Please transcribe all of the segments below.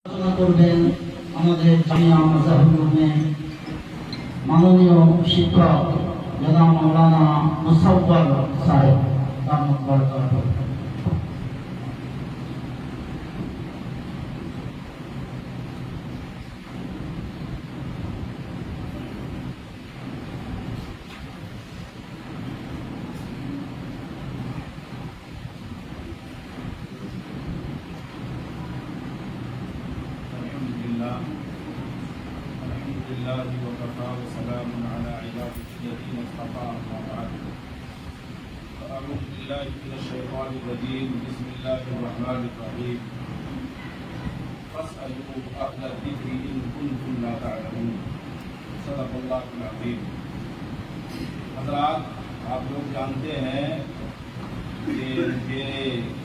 আলোচনা করবেন আমাদের জামিয়া মাযহাবুল উলুমে মাননীয় শিক্ষক জনাব মাওলানা মুসাব্বর সাহেব দামাত বরকাতুহু। الحمد لله وكفى وسلام على عباده الذين اصطفى أما بعد فأعوذ بالله من الشيطان الرجيم بسم الله الرحمن الرحيم فاسألوا أهل الذكر إن كنتم لا تعلمون صدق الله العظيم. حضرات، آپ لوگ جانتے ہیں کہ مجھے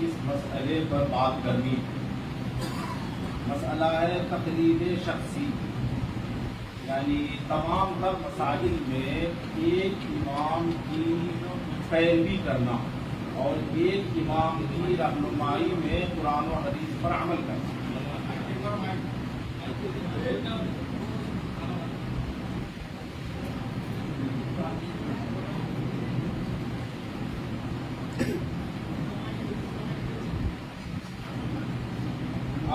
اس مسئلے پر بات کرنی. مسئلہ ہے تقلید شخصی، یعنی تمام تر مسائل میں ایک امام کی پیروی کرنا اور ایک امام کی رہنمائی میں قرآن و حدیث پر عمل کرنا.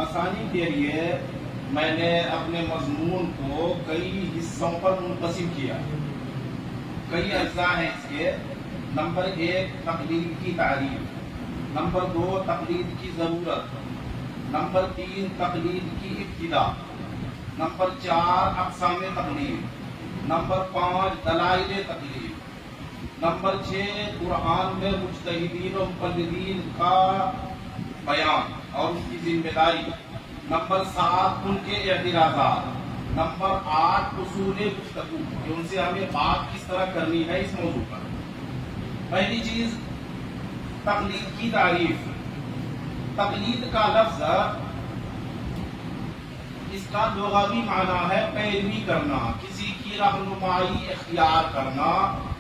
آسانی کے لیے میں نے اپنے مضمون کو کئی حصوں پر منقسم کیا. کئی اجزاء ہیں اس کے. نمبر 1 تقلید کی تعریف، نمبر 2 تقلید کی ضرورت، نمبر 3 تقلید کی ابتدا، نمبر 4 اقسام تقلید، نمبر 5 دلائل تقلید، نمبر 6 قرآن میں مجتہدین و مقلدین کا بیان اور اس کی ذمہ داری، نمبر 7 ان کے اعتراضات، نمبر 8 اصول گفتگو کہ ان سے ہمیں بات کس طرح کرنی ہے اس موضوع پر. پہلی چیز تقلید کی تعریف. تقلید کا لفظ اس کا لغوی معنی ہے پیروی کرنا، کسی کی رہنمائی اختیار کرنا،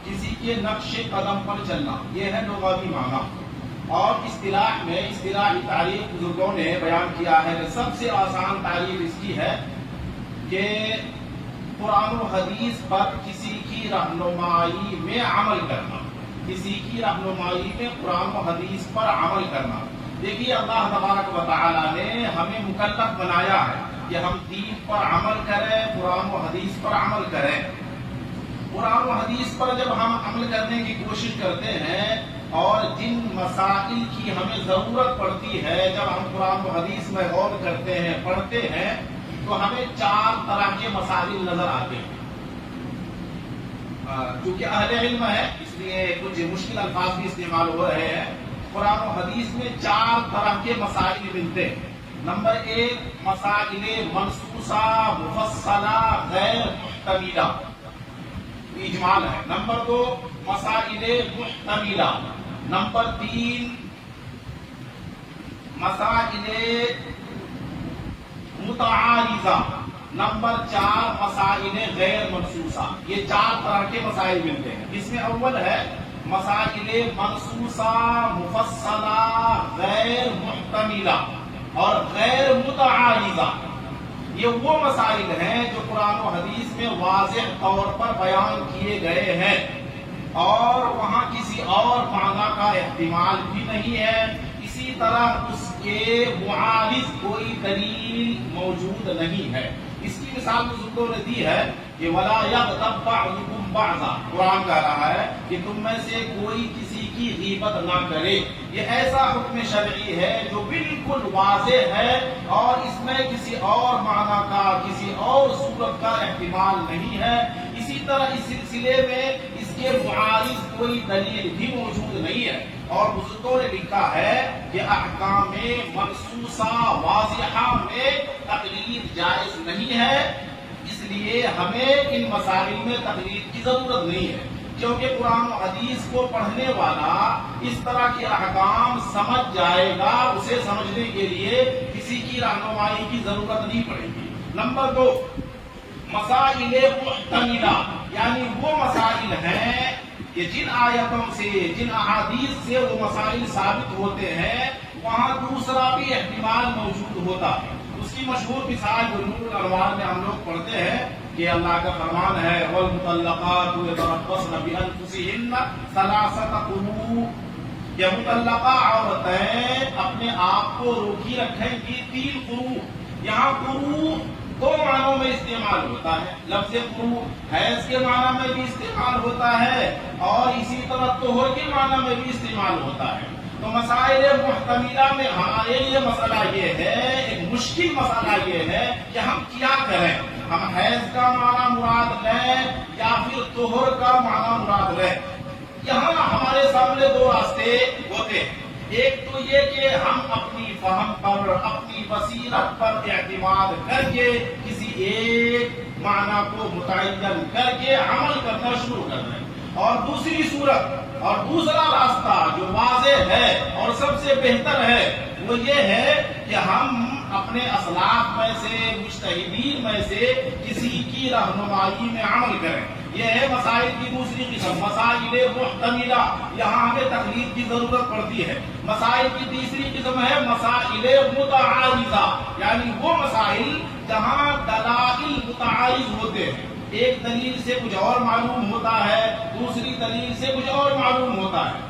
کسی کے نقش قدم پر چلنا، یہ ہے لغوی معنی. اور اصطلاح میں اصطلاحی تعریف بزرگوں نے بیان کیا ہے کہ سب سے آسان تعریف اس کی ہے کہ قرآن و حدیث پر کسی کی رہنمائی میں عمل کرنا، کسی کی رہنمائی میں قرآن و حدیث پر عمل کرنا. دیکھیے، اللہ تبارک و تعالی نے ہمیں مکلف بنایا ہے کہ ہم دین پر عمل کریں، قرآن و حدیث پر عمل کریں. قرآن و حدیث پر جب ہم عمل کرنے کی کوشش کرتے ہیں اور جن مسائل کی ہمیں ضرورت پڑتی ہے، جب ہم قرآن و حدیث میں غور کرتے ہیں، پڑھتے ہیں، تو ہمیں 4 طرح کے مسائل نظر آتے ہیں. چونکہ اہل علم ہے اس لیے کچھ مشکل الفاظ بھی استعمال ہو رہے ہیں. قرآن و حدیث میں 4 طرح کے مسائل ملتے ہیں. نمبر 1 مسائل منصوصہ مفصلہ غیر محتملہ، اجمال ہے. نمبر 2 مسائل محتملہ. نمبر 3 مسائل متعارضہ. نمبر 4 مسائل غیر منصوصہ. یہ 4 طرح کے مسائل ملتے ہیں. اس میں اول ہے مسائل منصوصہ مفصلہ غیر محتملہ اور غیر متعارضہ. یہ وہ مسائل ہیں جو قرآن و حدیث میں واضح طور پر بیان کیے گئے ہیں اور وہاں کسی اور معنی کا احتمال بھی نہیں ہے. اسی طرح اس کے معارض کوئی دلیل موجود نہیں ہے. اس کی مثال بزرگوں نے دی ہے کہ وَلَا يَغْتَبْ بَعْضُكُمْ بَعْضًا. قرآن کہہ رہا ہے کہ تم میں سے کوئی کسی کی غیبت نہ کرے. یہ ایسا حکم شرعی ہے جو بالکل واضح ہے اور اس میں کسی اور معنی کا، کسی اور صورت کا احتمال نہیں ہے. اسی طرح اس سلسلے میں اس کے معارض کوئی دلیل بھی موجود نہیں ہے. اور بزرگوں نے لکھا ہے کہ احکام منصوصہ واضحہ میں تقلید جائز نہیں ہے. اس لیے ہمیں ان مسائل میں تقلید کی ضرورت نہیں ہے، کیونکہ قرآن و حدیث کو پڑھنے والا اس طرح کے احکام سمجھ جائے گا. اسے سمجھنے کے لیے کسی کی رہنمائی کی ضرورت نہیں پڑے گی. نمبر 2 مسائل محتملہ، یعنی وہ مسائل ہیں کہ جن آیتوں سے، جن احادیث سے وہ مسائل ثابت ہوتے ہیں وہاں دوسرا بھی احتمال موجود ہوتا ہے. اس کی مشہور مثال جو نور الانوار میں ہم لوگ پڑھتے ہیں کہ اللہ کا فرمان ہے والمطلقات یتربصن بانفسہن ثلاثۃ قروء، کہ مطلقہ عورتیں اپنے آپ کو روکی رکھیں گی 3 قروء۔ یہاں قروء 2 معنوں میں استعمال ہوتا ہے، لفظ قروء حیض کے معنی میں بھی استعمال ہوتا ہے اور اسی طرح طہر کے معنی میں بھی استعمال ہوتا ہے۔ تو مسائل محتملہ میں ہمارے لیے مسئلہ یہ ہے، ایک مشکل مسئلہ یہ ہے کہ ہم کیا کریں، ہم حیض کا معنی مراد لیں یا پھر طہر کا معنی مراد لیں۔ یہاں ہمارے سامنے 2 راستے ہوتے ہیں، ایک تو یہ کہ ہم اپنی فہم پر، اپنی بصیرت پر اعتماد کر کے کسی ایک معنی کو متعین کر کے عمل کرنا شروع کر دیں، اور دوسری صورت اور دوسرا راستہ جو واضح ہے اور سب سے بہتر ہے وہ یہ ہے کہ ہم اپنے اسلاف میں سے، مجتہدین میں سے کسی کی رہنمائی میں عمل کریں۔ یہ ہے مسائل کی دوسری قسم، مسائل محتملہ، یہاں ہمیں تقلید کی ضرورت پڑتی ہے۔ مسائل کی تیسری قسم ہے مسائل متعارضہ، یعنی وہ مسائل جہاں دلائل متعارض ہوتے ہیں، ایک دلیل سے کچھ اور معلوم ہوتا ہے، دوسری دلیل سے کچھ اور معلوم ہوتا ہے۔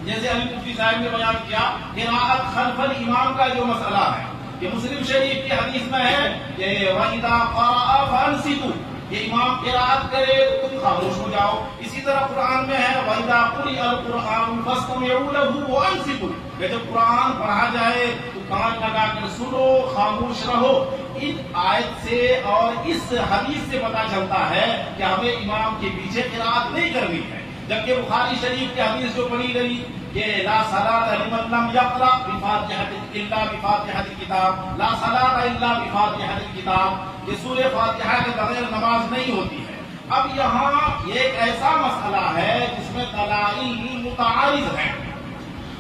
جیسے علی مفتی صاحب نے بیان کیا قراءت خلف الامام کا جو مسئلہ ہے، کہ مسلم شریف کی حدیث میں ہے کہ وَإِذَا قَرَأَ فَأَنصِتُوا، کہ امام قراءت کرے تو تم خاموش ہو جاؤ۔ اسی طرح قرآن میں ہے وَإِذَا قُرِئَ الْقُرْآنُ فَاسْتَمِعُوا لَهُ وَأَنصِتُوا، کہ جب قرآن پڑھا جائے تو کان لگا کر سنو، خاموش رہو۔ ان آیت سے اور اس حدیث سے پتہ چلتا ہے کہ ہمیں امام کے پیچھے قراءت نہیں کرنی ہے، جبکہ بخاری شریف کی حدیث جو پڑھی گئی کہ لا صلاۃ لمن لم یقرأ بفاتحۃ الا بفاتحۃ الکتاب، لا صلاۃ الا بفاتحۃ الکتاب، کہ سورہ فاتحہ کے بغیر نماز نہیں ہوتی ہے۔ اب یہاں ایک ایسا مسئلہ ہے جس میں دلائل متعارض ہیں۔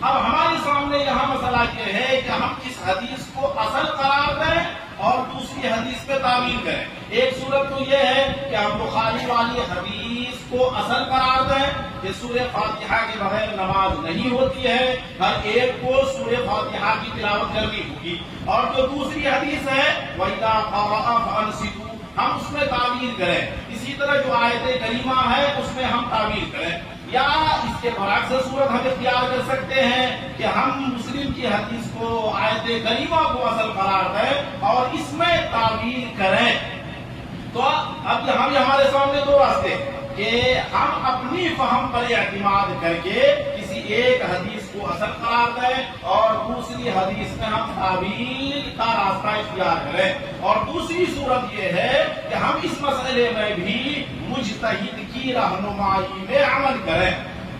اب ہمارے سامنے یہاں مسئلہ یہ ہے کہ ہم کس حدیث کو اصل قرار دیں اور دوسری حدیث پہ تعویل کریں۔ ایک صورت تو یہ ہے کہ ہم بخاری والی حدیث کو اصل قرار دیں کہ سورہ فاتحہ کے بغیر نماز نہیں ہوتی ہے، ہر ایک کو سورہ فاتحہ کی تلاوت کرنی ہوگی، اور جو دوسری حدیث ہے وَإِذَا قَرَأَ فَأَنصِتُوا، ہم اس میں تعویل کریں۔ اسی طرح جو آیت کریمہ ہے اس میں ہم تعویل کریں، یا اس کے برعکس صورت ہم اختیار کر سکتے ہیں کہ ہم مسلم کی حدیث کو، آیت کریمہ کو اصل قرار دیں اور اس میں تعویل کریں۔ تو اب ہمارے سامنے 2 راستے کہ ہم اپنی فہم پر اعتماد کر کے کسی ایک حدیث کو اصل قرار دیں اور دوسری حدیث میں ہم تعویل کا راستہ اختیار کریں، اور دوسری صورت یہ ہے کہ ہم اس مسئلے میں بھی مجتہد کی رہنمائی میں عمل کریں۔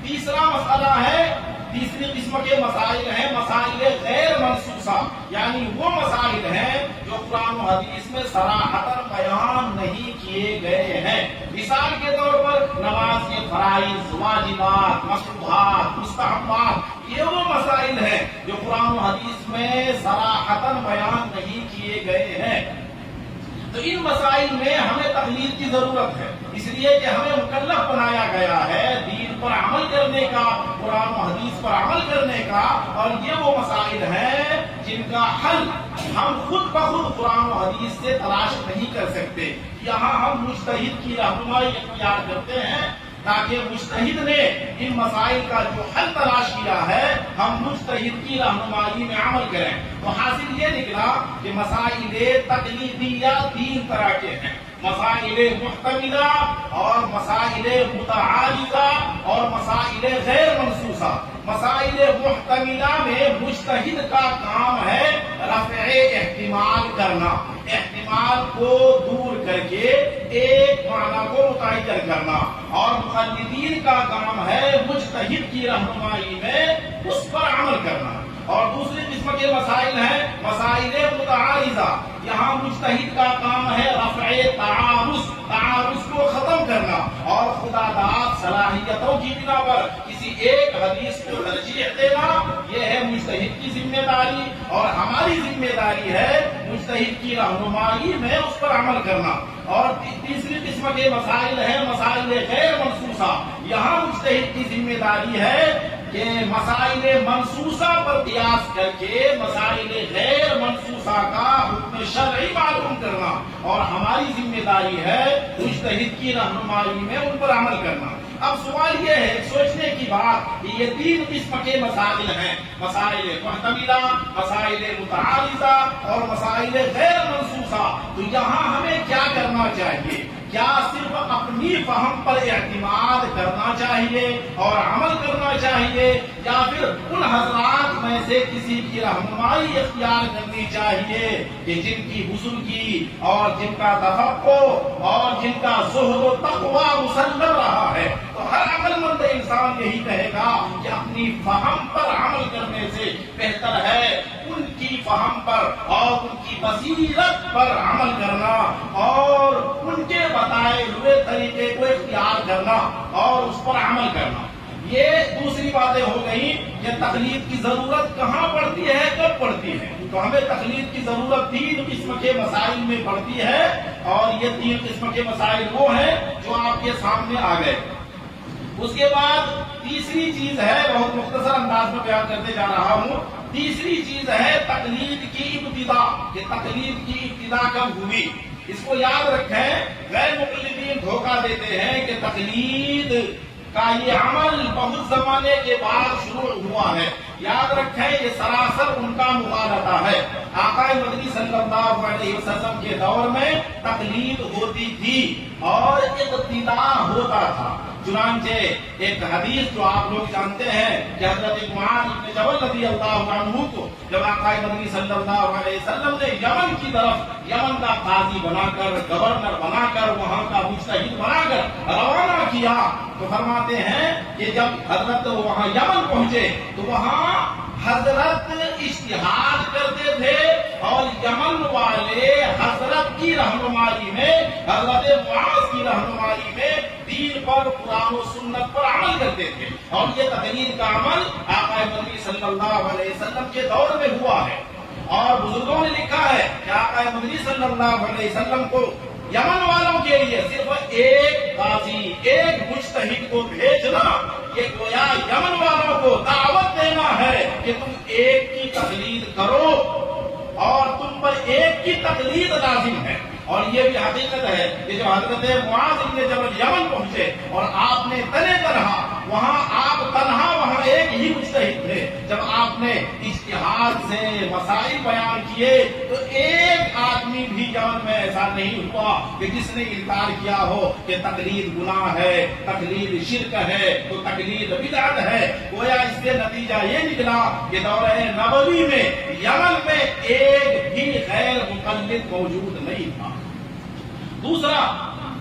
تیسرا مسئلہ ہے، تیسری قسم کے مسائل ہیں مسائل غیر منصوصہ، یعنی وہ مسائل ہیں جو قرآن و حدیث میں صراحتاً بیان نہیں کیے گئے ہیں۔ مثال کے طور پر نماز کے فرائض، واجبات، مشروعات، مستحبات، یہ وہ مسائل ہیں جو قرآن و حدیث میں صراحتاً بیان نہیں کیے گئے ہیں۔ تو ان مسائل میں ہمیں تقلید کی ضرورت ہے، اس لیے کہ ہمیں مکلف بنایا گیا ہے دین پر عمل کرنے کا، قرآن و حدیث پر عمل کرنے کا، اور یہ وہ مسائل ہیں جن کا حل ہم خود بخود قرآن و حدیث سے تلاش نہیں کر سکتے۔ یہاں ہم مجتہد کی رہنمائی اختیار کرتے ہیں تاکہ مجتہد نے ان مسائل کا جو حل تلاش کیا ہے ہم مجتہد کی رہنمائی میں عمل کریں۔ تو حاصل یہ نکلا کہ مسائل تقلیدیہ 3 طرح کے ہیں، مسائل محتملہ اور مسائل متعارضہ اور مسائل غیر منصوصہ۔ مسائل محتملہ میں مجتہد کا کام ہے رفع احتمال کرنا، احتمال کو دور کر کے ایک معنی کو متعین کرنا، اور مقلدین کا کام ہے مجتہد کی رہنمائی میں اس پر عمل کرنا۔ اور دوسری قسم کے مسائل ہیں مسائل متعارضہ، یہاں مجتہد کا کام ہے رفع تعارض کو ختم کرنا اور خدا داد صلاحیتوں کی بنا پر کسی ایک حدیث کو ترجیح دینا، یہ ہے مجتہد کی ذمہ داری، اور ہماری ذمہ داری ہے مجتہد کی رہنمائی میں اس پر عمل کرنا۔ اور تیسری قسم کے مسائل ہیں مسائل غیر منصوصہ، یہاں مجتہد کی ذمہ داری ہے کہ مسائل منسوسہ پر قیاس کر کے مسائل غیر منسوسہ کا حکم شرعی معلوم کرنا، اور ہماری ذمہ داری ہے مجتہد کی رہنمائی میں ان پر عمل کرنا۔ اب سوال یہ ہے سوچنے کی بات کہ یہ تین قسم کے مسائل ہیں، مسائل محتملہ، مسائل متعارضہ اور مسائل غیر منسوسہ۔ تو یہاں ہمیں کیا کرنا چاہیے؟ کیا صرف اپنی فہم پر اعتماد کرنا چاہیے اور عمل کرنا چاہیے، یا پھر ان حضرات میں سے کسی کی رہنمائی اختیار کرنی چاہیے کہ جن کی بزرگی اور جن کا تفقہ اور جن کا زہد و تقوی مسلم رہا ہے؟ تو ہر عقل مند انسان یہی کہے گا کہ اپنی فہم پر عمل کرنے سے بہتر ہے ان کی فہم پر اور ان کی بصیرت پر عمل کرنا اور ان کے بتائے ہوئے طریقے کو اختیار کرنا اور اس پر عمل کرنا۔ یہ دوسری باتیں ہو گئی کہ تقلید کی ضرورت کہاں پڑتی ہے، کب پڑتی ہے؟ تو ہمیں تقلید کی ضرورت تین قسم کے مسائل میں پڑتی ہے، اور یہ تین قسم کے مسائل وہ ہیں جو آپ کے سامنے آ گئے۔ اس کے بعد تیسری چیز ہے، بہت مختصر انداز میں بیان کرتے جا رہا ہوں، تیسری چیز ہے تقلید کی ابتدا، کہ تقلید کی ابتدا کب ہوئی۔ اس کو یاد رکھیں، غیر مقلدین دھوکہ دیتے ہیں کہ تقلید کا یہ عمل بہت زمانے کے بعد شروع ہوا ہے۔ یاد رکھیں یہ سراسر ان کا مغالطہ ہے۔ آقا مدنی صلی اللہ علیہ وسلم کے دور میں تقلید ہوتی تھی اور اقتداء ہوتا تھا۔ چنانچہ ایک حدیث جو آپ لوگ جانتے ہیں کہ حضرت معاذ بن جبل رضی اللہ عنہ کو جب آقا مدنی صلی اللہ علیہ وسلم نے یمن کی طرف یمن کا قاضی بنا کر، گورنر بنا کر، وہاں کا مجتہد بنا کر روانہ کیا، تو فرماتے ہیں کہ جب حضرت وہاں یمن پہنچے تو وہاں حضرت اجتہاد کرتے تھے اور یمن والے حضرت کی رہنمائی میں، حضرت معاذ کی رہنمائی میں دین پر، قرآن و سنت پر عمل کرتے تھے، اور یہ تقلید کا عمل آقا مدنی صلی اللہ علیہ وسلم کے دور میں ہوا ہے۔ اور بزرگوں نے لکھا ہے کہ آقا مدنی صلی اللہ علیہ وسلم کو یمن والوں کے لیے صرف ایک قاضی، ایک مجتہد کو بھیجنا، یہ گویا یمن والوں کو دعوت دینا ہے کہ تم ایک کی تقلید کرو اور تم پر ایک کی تقلید لازم ہے۔ اور یہ بھی حقیقت ہے کہ جو حضرت معاذ بن جبل یمن پہنچے اور آپ نے تنے تنہا وہاں، آپ تنہا وہاں ایک ہی مجتہد تھے، جب آپ نے اجتہاد سے مسائل بیان کیے تو ایک آدمی بھی یمن میں ایسا نہیں ہوا کہ جس نے انکار کیا ہو کہ تقلید گناہ ہے، تقلید شرک ہے، تو تقلید بدعت ہے۔ گویا اس سے نتیجہ یہ نکلا کہ دورہ نبوی میں یمن میں ایک بھی غیر مقلد موجود نہیں تھا۔ دوسرا،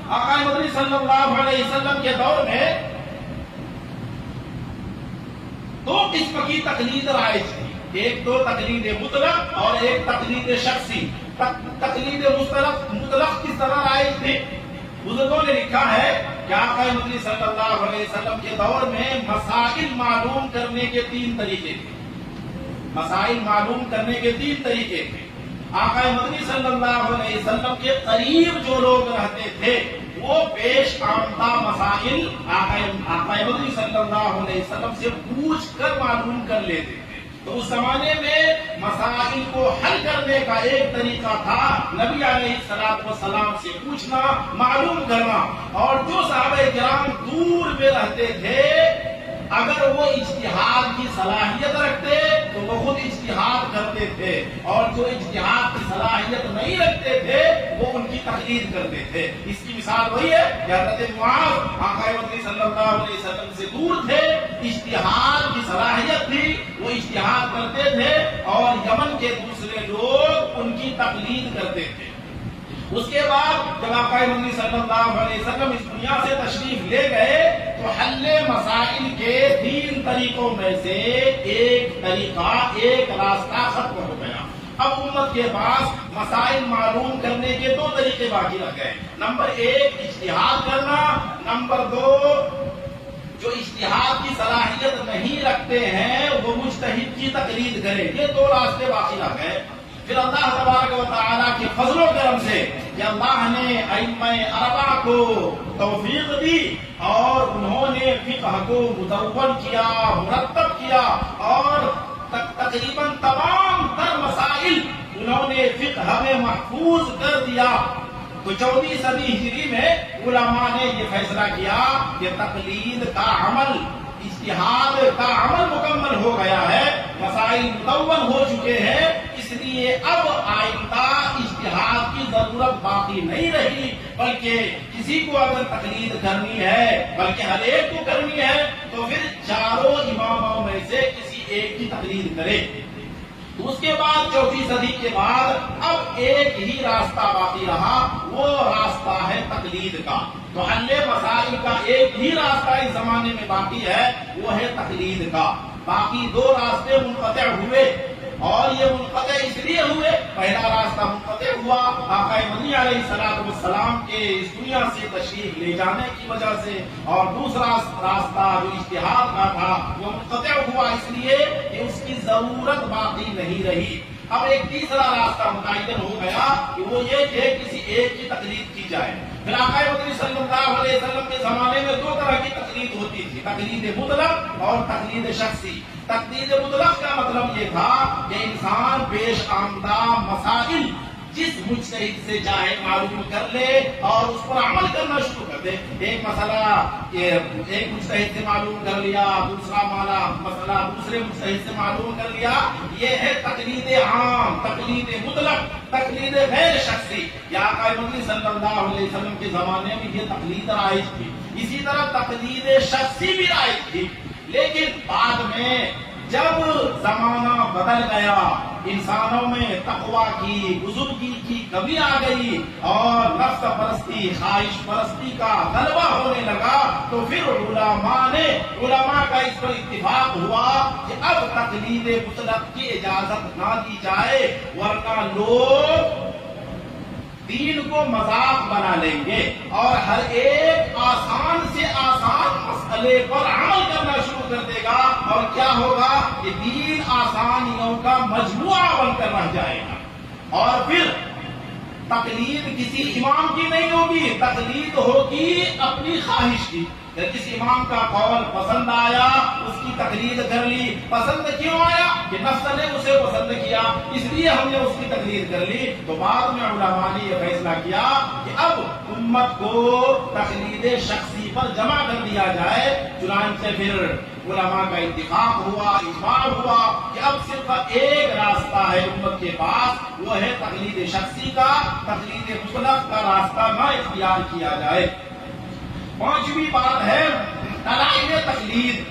آقا مدنی صلی اللہ علیہ وسلم کے دور میں دو قسم کی تقلید رائج تھی، ایک تو تقلید مطلق اور ایک تقلید شخصی۔ تقلید مطلق کس طرح رائج تھی؟ بزرگوں نے لکھا ہے کہ آقا مدنی صلی اللہ علیہ وسلم کے دور میں مسائل معلوم کرنے کے تین طریقے تھے، مسائل معلوم کرنے کے تین طریقے تھے۔ آقا مدنی صلی اللہ علیہ وسلم کے قریب جو لوگ رہتے تھے وہ پیش آمدہ مسائل آقا مدنی صلی اللہ علیہ وسلم سے پوچھ کر معلوم کر لیتے تھے۔ تو اس زمانے میں مسائل کو حل کرنے کا ایک طریقہ تھا نبی علیہ السلام سے پوچھنا، معلوم کرنا، اور جو صحابہ کرام دور میں رہتے تھے اگر وہ اجتہاد کی صلاحیت رکھتے تو وہ خود اجتہاد کرتے تھے، اور جو اجتہاد کی صلاحیت نہیں رکھتے تھے وہ ان کی تقلید کرتے تھے۔ اس کی مثال وہی ہے کہ حضرت معاذ آقا مدنی صلی اللہ علیہ وسلم سے دور تھے، اجتہاد کی صلاحیت تھی، وہ اجتہاد کرتے تھے، اور یمن کے دوسرے لوگ ان کی تقلید کرتے تھے۔ اس کے بعد جب آقا مدنی صلی اللہ علیہ وسلم اس دنیا سے تشریف لے گئے تو حل مسائل کے تین طریقوں میں سے ایک طریقہ، ایک راستہ ختم ہو گیا۔ اب امت کے پاس مسائل معلوم کرنے کے دو طریقے باقی رہ گئے، نمبر ایک اجتہاد کرنا، نمبر دو جو اجتہاد کی صلاحیت نہیں رکھتے ہیں وہ مجتہد کی تقلید کریں۔ یہ دو راستے باقی رہ گئے۔ پھر اللہ تبارک و تعالیٰ کے فضل و کرم سے کہ اللہ نے ائمہ اربعہ کو توفیق دی اور انہوں نے فقہ کو مدون کیا، مرتب کیا اور تقریباً تمام تر مسائل انہوں نے فقہ میں محفوظ کر دیا۔ تو 14ویں صدی ہجری میں علماء نے یہ فیصلہ کیا کہ تقلید کا عمل، اجتہاد کا عمل مکمل ہو گیا ہے، مسائل مدون ہو چکے ہیں، اس لیے اب آئندہ اجتہاد کی ضرورت باقی نہیں رہی، بلکہ کسی کو اگر تقلید کرنی ہے، بلکہ ہر ایک کو کرنی ہے، تو پھر چاروں اماموں میں سے کسی ایک کی تقلید کرے۔ تو اس کے بعد 14ویں صدی کے بعد اب ایک ہی راستہ باقی رہا، وہ راستہ ہے تقلید کا۔ تو حل مسائل کا ایک ہی راستہ اس زمانے میں باقی ہے، وہ ہے تقلید کا۔ باقی دو راستے منقطع ہوئے، اور یہ منقطع اس لیے ہوئے، پہلا راستہ منقطع ہوا آقا مدنی علیہ السلام کے اس دنیا سے تشریف لے جانے کی وجہ سے، اور دوسرا راستہ جو اجتہاد کا تھا وہ منقطع ہوا اس لیے کہ اس کی ضرورت باقی نہیں رہی۔ اب ایک تیسرا راستہ متعین ہو گیا کہ وہ یہ کہ کسی ایک کی تقلید کی جائے۔ پھر آقا مدنی صلی اللہ علیہ وسلم کے زمانے میں دو طرح کی تقلید ہوتی تھی، تقلید مطلق اور تقلید شخصی۔ تقلید مطلق کا مطلب یہ تھا کہ انسان پیش آمدہ مسائل جس مجتہد سے چاہے معلوم کر لے اور اس پر عمل کرنا شروع کر دے۔ ایک مسئلہ ایک مجتہد سے معلوم کر لیا، دوسرا مسئلہ دوسرے مجتہد سے معلوم کر لیا، یہ ہے تقلید عام، تقلید مطلق، تقلید غیر شخصی۔ یا آقا مدنی صلی اللہ علیہ وسلم کے زمانے میں یہ تقلید رائج تھی، اسی طرح تقلید شخصی بھی رائج تھی، لیکن بعد میں جب زمانہ بدل گیا، انسانوں میں تقویٰ کی، بزرگی کی کمی آ گئی اور نفس پرستی، خواہش پرستی کا غلبہ ہونے لگا، تو پھر علماء کا اس پر اتفاق ہوا کہ اب تقلید مطلق کی اجازت نہ دی جائے، ورنہ لوگ دین کو مذاق بنا لیں گے اور ہر ایک آسان سے آسان مسئلے پر عمل کرنا شروع کر دے گا، اور کیا ہوگا کہ دین آسانیوں کا مجموعہ بن کر رہ جائے گا، اور پھر تقلید کسی امام کی نہیں ہوگی، تقلید ہوگی اپنی خواہش کی۔ جس امام کا قول پسند آیا اس کی تقلید کر لی، پسند کیوں آیا کہ نفس نے اسے پسند کیا اس لیے ہم نے اس کی تقلید کر لی۔ تو بعد میں علماء نے یہ فیصلہ کیا کہ اب امت کو تقلید شخصی پر جمع کر دیا جائے، چنانچہ پھر علماء کا اتفاق ہوا، اجماع ہوا کہ اب صرف ایک راستہ ہے امت کے پاس، وہ ہے تقلید شخصی کا، تقلید مطلق کا راستہ نہ اختیار کیا جائے۔ پانچویں بات ہے دلائل تقلید،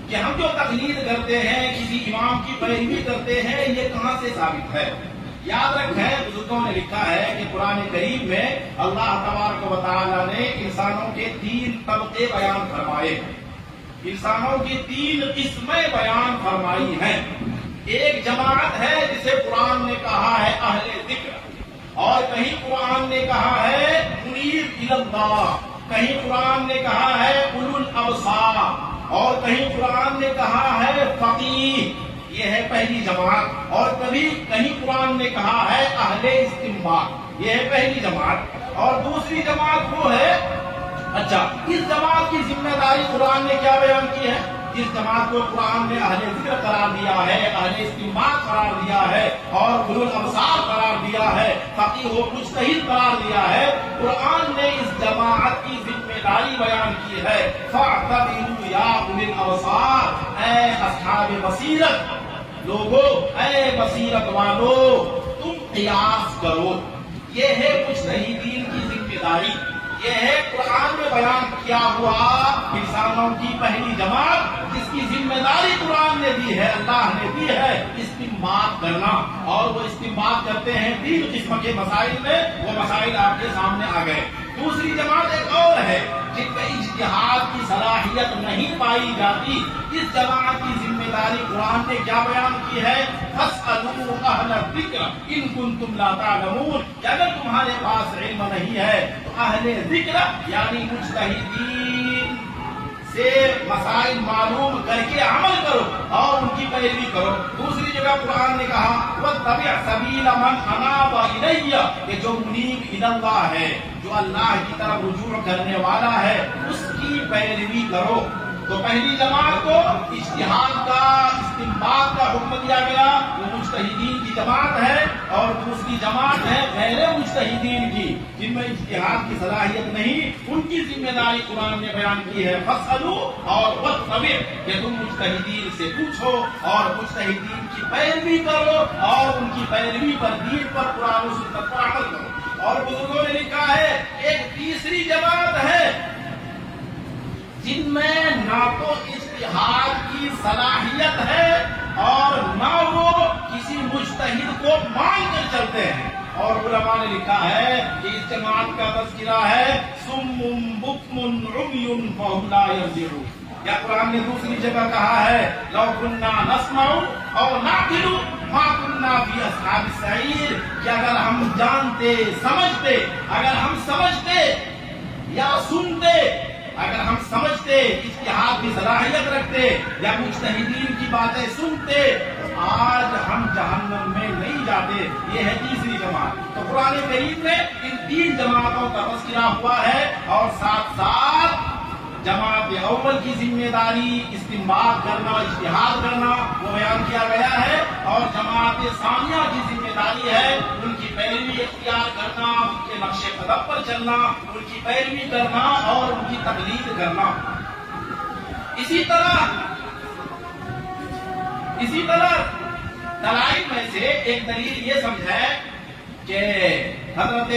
کہ ہم جو تقلید کرتے ہیں، کسی امام کی پیروی کرتے ہیں، یہ کہاں سے ثابت ہے؟ یاد رکھیں، بزرگوں نے لکھا ہے کہ قرآن کریم میں اللہ تبارک و تعالیٰ نے انسانوں کے 3 طبقے بیان فرمائے، انسانوں کی 3 قسمیں بیان فرمائی ہیں۔ ایک جماعت ہے جسے قرآن نے کہا ہے اہل ذکر، اور کہیں قرآن نے کہا ہے منیب الی اللہ، کہیں قرآن نے کہا ہے اولو الابصار، اور کہیں قرآن نے کہا ہے فقیہ، یہ ہے پہلی جماعت، اور کہیں قرآن نے کہا ہے اہل استنباط، یہ ہے پہلی جماعت، اور دوسری جماعت وہ ہے، اچھا اس جماعت کی ذمہ داری قرآن نے کیا بیان کی ہے؟ جس جماعت کو قرآن نے اہل ذکر قرار دیا ہے، اہل استنباط قرار دیا ہے، اور اولو الابصار قرار دیا ہے، فقیہ و مجتہد قرار دیا ہے، قرآن نے اس جماعت کی ذمہ داری بیان کی ہے، فاعتبروا یا اولی الابصار، اے اصحاب بصیرت لوگو، اے بصیرت والو، تم قیاس کرو۔ یہ ہے مجتہدین کی ذمہ داری، یہ ہے قرآن میں بیان کیا ہوا انسانوں کی پہلی جماعت جس کی ذمہ داری قرآن نے دی ہے، اللہ نے دی ہے، استنباط کرنا، اور وہ استنباط کرتے ہیں 3 قسم کے مسائل میں، وہ مسائل آپ کے سامنے آ گئے۔ دوسری جماعت ایک اور ہے جن میں اجتہاد کی صلاحیت نہیں پائی جاتی، اس جماعت کی ذمہ داری قرآن نے کیا بیان کی ہے؟ فاسألوا اہل الذکر ان کنتم لا تعلمون، کہ اگر تمہارے پاس علم نہیں ہے تو اہل ذکر یعنی مجتہدین سے مسائل معلوم کر کے عمل کرو اور ان کی پیروی کرو. دوسری جگہ قرآن نے کہا وَاتَّبِعْ سَبِيلَ مَنْ أَنَابَ إِلَيَّ، کہ جو منیب الی اللہ ہے، جو اللہ کی طرف رجوع کرنے والا ہے، اس کی پیروی کرو. تو پہلی جماعت کو اجتہاد کا استنباط کا حکم دیا گیا، وہ مجتہدین کی جماعت ہے، اور دوسری جماعت ہے غیر مجتہدین کی، جن میں اجتہاد کی صلاحیت نہیں، ان کی ذمہ داری قرآن نے بیان کی ہے فَاسْأَلُوا اور وَاتَّبِعْ، کہ تم مجتہدین سے پوچھو اور مجتہدین کی پیروی کرو اور ان کی پیروی پر، دین پر، قرآن و سنت پر عمل کرو. اور بزرگوں نے لکھا ہے ایک تیسری جماعت ہے جن میں نہ تو اجتہاد کی صلاحیت ہے اور نہ وہ کسی مجتہد کو مان کر چلتے ہیں. اور علماء نے لکھا ہے کہ اس جماعت کا تذکرہ ہے صم بکم عمی فهم لا يرجعون. یا قرآن نے دوسری جگہ کہا ہے لو كنا نسمع او نعقل ما كنا في اصحاب السعیر، کہ اگر ہم جانتے سمجھتے، اگر ہم سمجھتے یا سنتے، اگر ہم سمجھتے، اجتہاد کی صلاحیت رکھتے یا مجتہدین کی باتیں سنتے، آج ہم جہنم میں نہیں جاتے. یہ ہے تیسری جماعت. تو قرآن کریم میں ان تین جماعتوں کا تذکرہ ہوا ہے، اور ساتھ ساتھ جماعت اول کی ذمہ داری استنباط کرنا، اجتہاد کرنا، وہ بیان کیا گیا ہے، اور جماعت ثانیہ کی ذمہ داری ہے ان کی پیروی اختیار کرنا، ان کے نقش قدم پر چلنا، ان کی پیروی کرنا اور ان کی تقلید کرنا. اسی طرح دلائل میں سے ایک دلیل یہ سمجھے کہ حضرت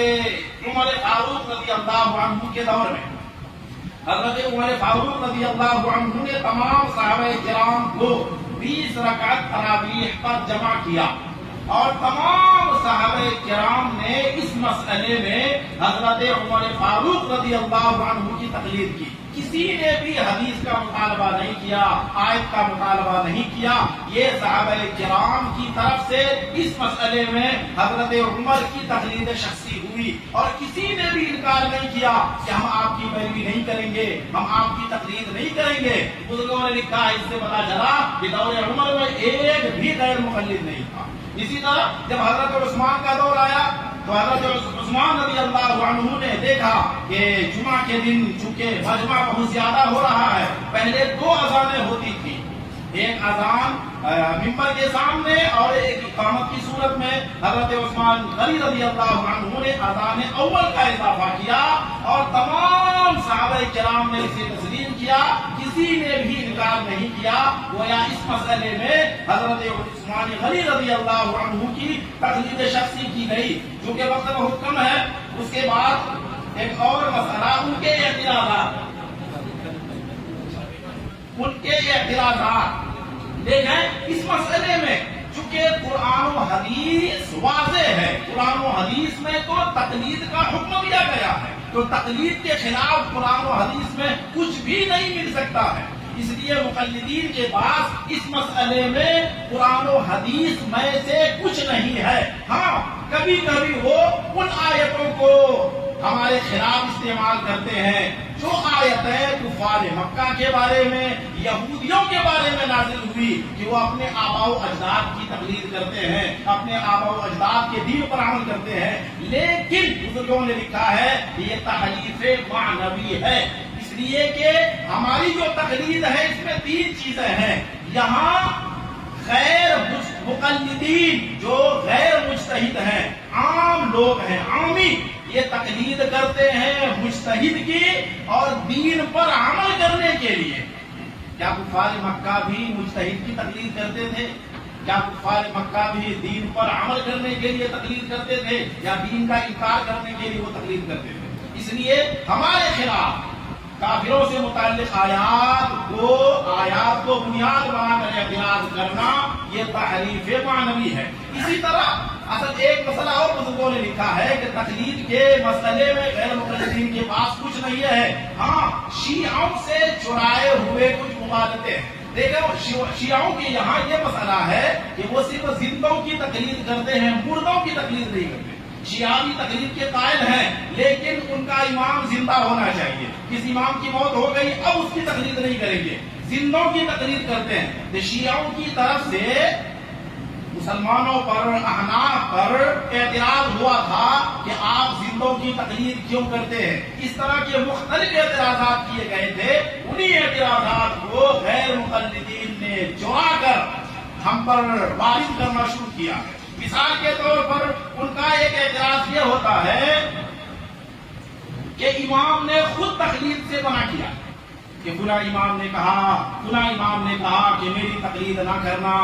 عمر فاروق رضی اللہ عنہ کے دور میں حضرت عمر فاروق رضی اللہ عنہ نے تمام صحابہ کرام کو 20 رکعت تراویح پر جمع کیا، اور تمام صحابہ کرام نے اس مسئلے میں حضرت عمر فاروق رضی اللہ عنہ کی تقلید کی. کسی نے بھی حدیث کا مطالبہ نہیں کیا، آیت کا مطالبہ نہیں کیا. یہ صحابہ کرام کی طرف سے اس مسئلے میں حضرت عمر کی تقلید شخصی ہوئی، اور کسی نے بھی انکار نہیں کیا کہ ہم آپ کی پیروی نہیں کریں گے، ہم آپ کی تقلید نہیں کریں گے. بزرگوں نے لکھا ہے اس سے پتا چلا کہ دور عمر میں ایک بھی غیر مقلد نہیں تھا. اسی طرح جب حضرت عثمان کا دور آیا تو حضرت عثمان رضی اللہ عنہ نے دیکھا کہ جمعہ کے دن چونکہ مجمع بہت زیادہ ہو رہا ہے، پہلے 2 اذانیں ہوتی تھی، ایک اذان ممبر کے سامنے اور ایک اقامت کی صورت میں. حضرت عثمان غنی رضی اللہ عنہ نے اذان اول کا اضافہ کیا، اور تمام صحابہ کرام نے اسے تسلیم کیا، کسی نے بھی انکار نہیں کیا. گویا اس مسئلے میں حضرت عثمان غنی رضی اللہ عنہ کی تقلید شخصی کی گئی. چونکہ وقت بہت کم ہے، اس کے بعد ایک اور مسئلہ ان کے اعتراضات دیکھیں. اس مسئلے میں چونکہ قرآن و حدیث واضح ہے، قرآن و حدیث میں تو تقلید کا حکم دیا گیا ہے، تو تقلید کے خلاف قرآن و حدیث میں کچھ بھی نہیں مل سکتا ہے. اس لیے مقلدین کے پاس اس مسئلے میں قرآن و حدیث میں سے کچھ نہیں ہے. ہاں کبھی کبھی وہ ان آیتوں کو ہمارے خلاف استعمال کرتے ہیں جو آیتیں کفار مکہ کے بارے میں، یہودیوں کے بارے میں نازل ہوئی، کہ وہ اپنے آباء و اجداد کی تقلید کرتے ہیں، اپنے آباء و اجداد کے دین پر عمل کرتے ہیں. لیکن بزرگوں نے لکھا ہے یہ تحریف معنوی ہے، اس لیے کہ ہماری جو تقلید ہے اس میں 3 چیزیں ہیں. یہاں غیر مقلدین جو غیر مجتہد ہیں، عام لوگ ہیں، عامی، یہ تقلید کرتے ہیں مجتہد کی اور دین پر عمل کرنے کے لیے. کیا کفار مکہ بھی مجتہد کی تقلید کرتے تھے؟ کیا کفار مکہ بھی دین پر عمل کرنے کے لیے تقلید کرتے تھے، یا دین کا انکار کرنے کے لیے وہ تقلید کرتے تھے؟ اس لیے ہمارے خلاف کافروں سے متعلق آیات کو بنیاد بنا کر اعتراض کرنا یہ تحریف معنوی ہے. اسی طرح اصل ایک مسئلہ اور بزرگوں نے لکھا ہے کہ تقلید کے مسئلے میں غیر مقلدین کے پاس کچھ نہیں ہے. ہاں شیعوں سے چرائے ہوئے کچھ مخالفت. دیکھو شیعوں کے یہاں یہ مسئلہ ہے کہ وہ صرف زندوں کی تقلید کرتے ہیں، مردوں کی تقلید نہیں کرتے. شیعی تقلید کے قائل ہیں، لیکن ان کا امام زندہ ہونا چاہیے. کس امام کی موت ہو گئی اب اس کی تقلید نہیں کریں گے، زندوں کی تقلید کرتے ہیں. تو شیعوں کی طرف سے مسلمانوں پر، احناف پر اعتراض ہوا تھا کہ آپ زندوں کی تقلید کیوں کرتے ہیں. اس طرح کے مختلف اعتراضات کیے گئے تھے. انہی اعتراضات کو غیر مقلدین نے چرا کر ہم پر وارد کرنا شروع کیا. مثال کے طور پر ان کا ایک اعتراض یہ ہوتا ہے کہ امام نے خود تقلید سے منع کیا کہ فلاں امام نے کہا کہ میری تقلید نہ کرنا.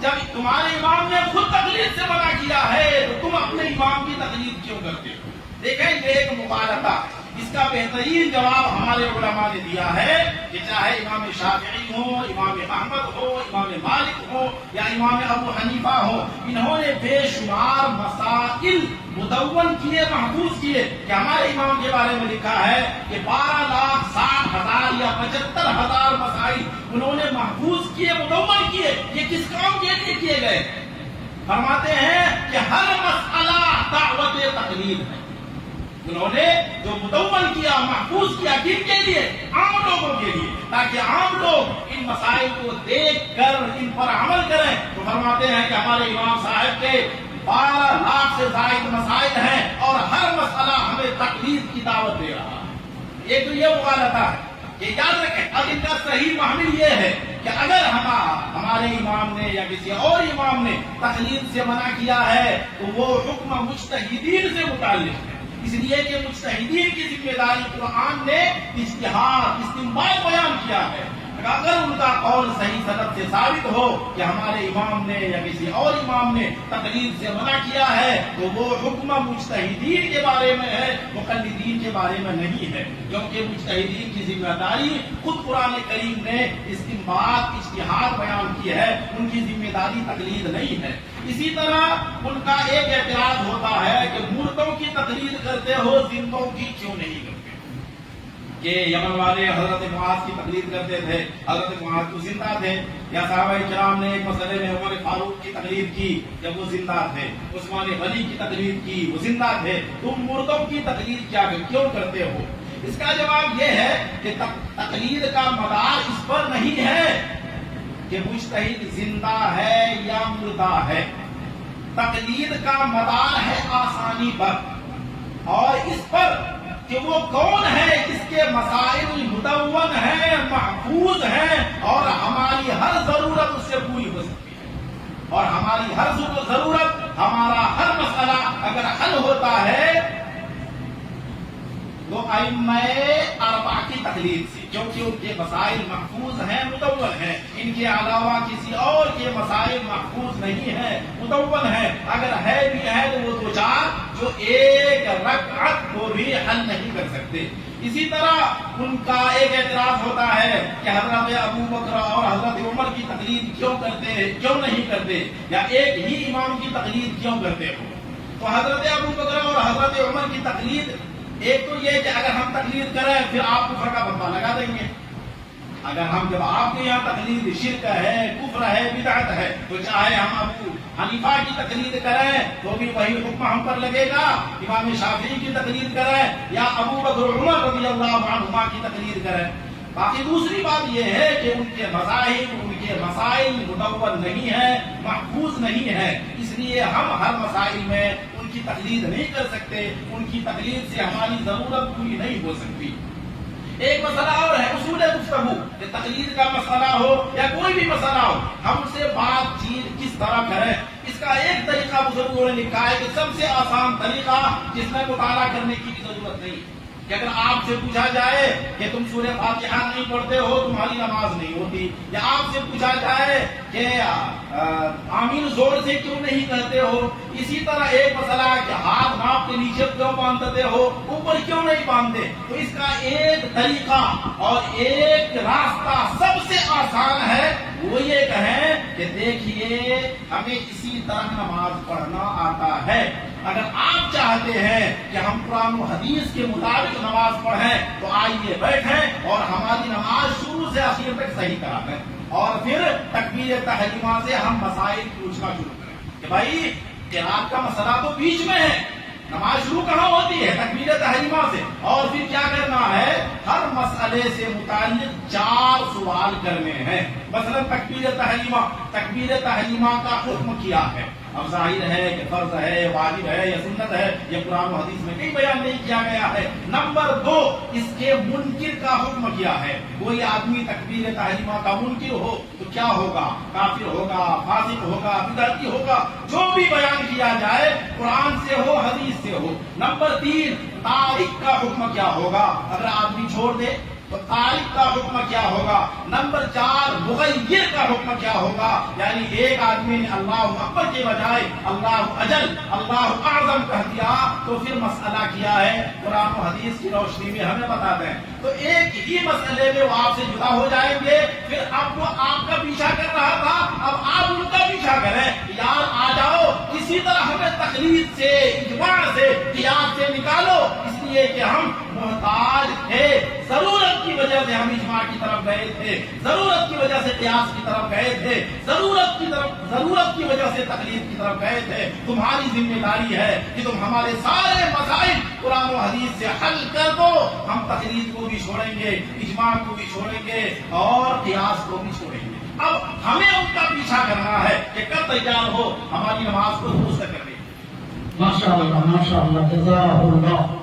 جب تمہارے امام نے خود تقلید سے منع کیا ہے تو تم اپنے امام کی تقلید کیوں کرتے ہو؟ دیکھیں یہ ایک مغالطہ. اس کا بہترین جواب ہمارے علماء نے دیا ہے کہ چاہے امام شافعی ہو، امام احمد ہو، امام مالک ہو یا امام ابو حنیفہ ہو، انہوں نے بے شمار مسائل مدون کیے، محفوظ کیے. کہ ہمارے امام کے بارے میں لکھا ہے کہ 12,60,000 یا 75,000 مسائل انہوں نے محفوظ کیے، مدون کیے. یہ کس کام کے لیے کیے گئے؟ فرماتے ہیں کہ ہر مسئلہ دعوت تقلید ہے. انہوں نے جو مدون کیا، محفوظ کیا، کن کے لیے؟ عام لوگوں کے لیے، تاکہ عام لوگ ان مسائل کو دیکھ کر ان پر عمل کریں. تو فرماتے ہیں کہ ہمارے امام صاحب کے 12 لاکھ سے زائد مسائل ہیں اور ہر مسئلہ ہمیں تقلید کی دعوت دے رہا ہے. ایک تو یہ مغالطہ ہے کہ یاد رکھیں. اب ان کا صحیح محمل یہ ہے کہ اگر ہمارے امام نے یا کسی اور امام نے تقلید سے منع کیا ہے تو وہ حکم مجتہدین سے متعلق ہے. اس لیے کہ مجتہدین کی ذمہ داری قرآن نے اجتہاد، استنباط بیان کیا ہے. اگر ان کا قول صحیح سند سے ثابت ہو کہ ہمارے امام نے یا کسی اور امام نے تقلید سے منع کیا ہے تو وہ حکم مجتہدین کے بارے میں ہے، مقلدین کے بارے میں نہیں ہے. کیونکہ مجتہدین کی ذمہ داری خود قرآن کریم نے استنباط، اجتہاد بیان کی ہے، ان کی ذمہ داری تقلید نہیں ہے. اسی طرح ان کا ایک اعتراض ہوتا ہے کہ مردوں کی تقلید کرتے ہو، زندوں کی کیوں نہیں کرتے؟ کہ یمن والے حضرت معاذ کی تقلید کرتے تھے، حضرت معاذ تو زندہ تھے. یا صحابہ کرام نے ایک مسئلے میں عمر فاروق کی تقلید کی جب وہ زندہ تھے، عثمان غنی کی تقلید کی، وہ زندہ تھے. تم مردوں کی تقلید کیوں کرتے ہو؟ اس کا جواب یہ ہے کہ تقلید کا مدار اس پر نہیں ہے کہ مجتہد زندہ ہے یا مردہ ہے. تقلید کا مدار ہے آسانی پر اور اس پر کہ وہ کون ہے جس کے مسائل مدون ہیں، محفوظ ہیں اور ہماری ہر ضرورت اس سے پوری ہو سکتی ہے. اور ہماری ہر ضرورت، ہمارا ہر مسئلہ اگر حل ہوتا ہے تو ائمہ اربعہ کی تقلید سے، کیونکہ ان کے مسائل محفوظ ہیں، مدون ہیں. ان کے علاوہ کسی اور کے مسائل محفوظ نہیں ہیں، مدون ہیں. اگر ہے بھی ہے تو وہ دو چار جو ایک رکعت کو بھی حل نہیں کر سکتے. اسی طرح ان کا ایک اعتراض ہوتا ہے کہ حضرت ابو بکر اور حضرت عمر کی تقلید کیوں نہیں کرتے، یا ایک ہی امام کی تقلید کیوں کرتے ہو؟ تو حضرت ابو بکر اور حضرت عمر کی تقلید، ایک تو یہ کہ اگر ہم تقلید کریں پھر آپ کو فرقہ فتویٰ لگا دیں گے. اگر ہم جب آپ کے یہاں تقلید شرک ہے، کفر ہے، بدعت ہے، تو چاہے ہم ابو حنیفہ کی تقلید کریں تو بھی وہی حکم ہم پر لگے گا. امام شافعی کی تقلید کریں یا ابو بکر عمر رضی اللہ عنہما کی تقلید کریں. باقی دوسری بات یہ ہے کہ ان کے مذاہب، ان کے مسائل مدون نہیں ہیں، محفوظ نہیں ہیں. اس لیے ہم ہر مسائل میں ان کی تقلید نہیں کر سکتے. ان کی تقلید سے ہماری ضرورت پوری نہیں ہو سکتی. ایک مسئلہ اور ہے اصول گفتگو، کہ تقلید کا مسئلہ ہو یا کوئی بھی مسئلہ ہو، ہم سے بات چیت کس طرح کریں. اس کا ایک طریقہ بزرگوں نے لکھا ہے کہ سب سے آسان طریقہ جس میں مطالعہ کرنے کی بھی ضرورت نہیں، کہ اگر آپ سے پوچھا جائے کہ تم سورہ فاتحہ نہیں پڑھتے ہو، تمہاری نماز نہیں ہوتی، یا آپ سے پوچھا جائے کہ آمین زور سے کیوں نہیں کہتے ہو، اسی طرح ایک مسئلہ ہے کہ ہاتھ ناپ کے نیچے کیوں باندھتے ہو، اوپر کیوں نہیں باندھتے. تو اس کا ایک طریقہ اور ایک راستہ سب سے آسان ہے، وہ یہ کہیں کہ دیکھیے ہمیں اسی طرح نماز پڑھنا آتا ہے. اگر آپ چاہتے ہیں کہ ہم قرآن و حدیث کے مطابق نماز پڑھیں تو آئیے بیٹھیں اور ہماری نماز شروع سے آخر تک صحیح کرا دیں، اور پھر تکبیر تحریمہ سے ہم مسائل پوچھنا شروع کریں کہ بھائی قرات کا مسئلہ تو بیچ میں ہے، یہ ہے تکبیر تحریمہ سے. اور پھر کیا کرنا ہے؟ ہر مسئلے سے متعلق 4 سوال کرنے ہیں. مثلا تکبیر تحریمہ کا حکم کیا ہے. اب ظاہر ہے کہ فرض ہے، واجب ہے یا سنت ہے، یہ قرآن و حدیث میں کہیں بیان نہیں کیا گیا ہے. نمبر 2، اس کے منکر کا حکم کیا ہے. کوئی آدمی تکبیر تحریمہ کا منکر ہو تو کیا ہوگا؟ کافر ہوگا، فاسق ہوگا، بدعتی ہوگا. جو بھی بیان کیا جائے قرآن سے ہو، حدیث سے ہو. نمبر 3، تارک کا حکم کیا ہوگا؟ اگر آدمی چھوڑ دے تو تارک کا حکم کیا ہوگا؟ نمبر 4، مغیر کا حکم کیا ہوگا؟ یعنی ایک آدمی نے اللہ اکبر کے بجائے اللہ اجل، اللہ اعظم کہہ دیا تو پھر مسئلہ کیا ہے؟ قرآن و حدیث کی روشنی میں ہمیں بتا دیں. تو ایک ہی مسئلے میں وہ آپ سے جدا ہو جائیں گے. پھر اب وہ آپ کا پیچھا کر رہا تھا، اب آپ ان کا پیچھا کریں. یار آ جاؤ، اسی طرح ہمیں تقلید سے، اجماع سے، قیاس سے نکالو. اس لیے کہ ہم محتاج تھے، ضرورت کی وجہ سے ہم اجماع کی طرف گئے تھے، ضرورت کی وجہ سے قیاس کی طرف گئے تھے، ضرورت کی وجہ سے تقلید کی طرف گئے تھے. تمہاری ذمہ داری ہے کہ تم ہمارے سارے مسائل قرآن و حدیث سے حل کر دو. ہم تقلید کو بھی چھوڑیں گے، اجماع کو بھی چھوڑیں گے اور قیاس کو بھی چھوڑیں گے. اب ہمیں ان کا پیچھا کرنا ہے کہ کب تیار ہو ہماری نماز کو درست کرنے. ماشاء اللہ، جزاک اللہ.